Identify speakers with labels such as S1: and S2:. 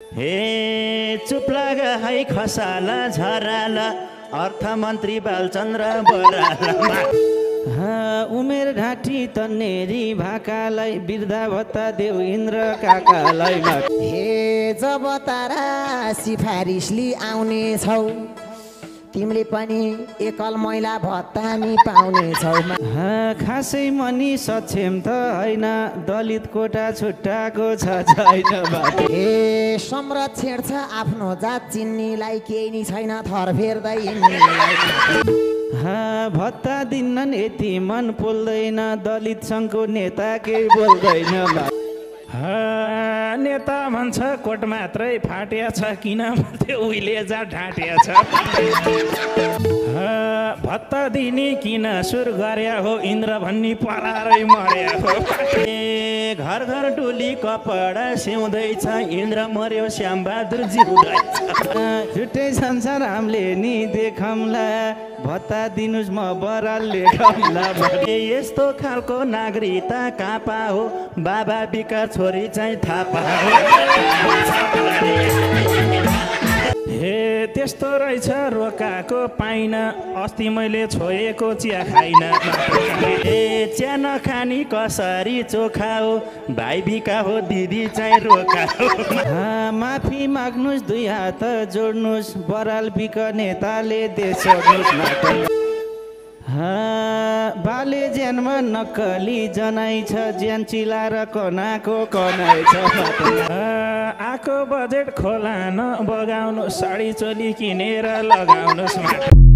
S1: हे चुप लाग है खसाला झराला अर्थमन्त्री बालचन्द्र बराला
S2: उमेर ढाँटी तन्नेरी भाकालाई बिर्धा भत्ता देऊ इन्द्र काकालाई
S3: हे जब तारा सिफारिसली आउने छौ तिमीले पनि एकल महिला भत्ता नि पाउने छौ।
S2: खासै मनी सक्षम त होइन दलित कोटा छुट्टाको छैन।
S3: हे संरक्षण छ आफ्नो जात चिन्नीलाई केही नि छैन थर फेर्दै हिँड्नेलाई।
S2: भत्ता दिन्नन् यति मन पोल्दैन दलित सङ्घको नेता केही बोल्दैन।
S4: नेता भन्छ कोट मात्रै फाटिया छ किन त्यो उहिले जा ढाँटिया छ। भत्ता दिने किन सुर गर्या हो इन्द्र भन्ने परारै मर्या हो।
S1: ए घर घर डोली कपडा सिउँदैछ इन्द्र मर्यो श्यामबहादुर जिउँदैछ।
S2: छुट्टै संसार हामीले नि देखौँला भत्ता दिनुस् म बराल लेखौँला।
S1: यस्तो खालको नागरिकता कहाँ पाहो बाबा बिका छोरी चाहिँ थापा हो।
S4: हे त्यस्तो रहेछ रोकाको पाइन अस्ति मैले छोएको चिया खाइन।
S1: ए चिया नखानी कसरी चोखा हो भाइ बिका हो दिदी चाहिँ रोका हो।
S2: माफी माग्नुस् दुई हात जोड्नुस् बराल बिक नेताले देश छोड्नुस्। बाले ज्यानमा नक्कली जनाइ छ ज्यान चिलाएर कनाको कनाइ छ।
S4: आको बजेट खोला न बगाउनु साडी चोली किनेर लगाउनुहोस्।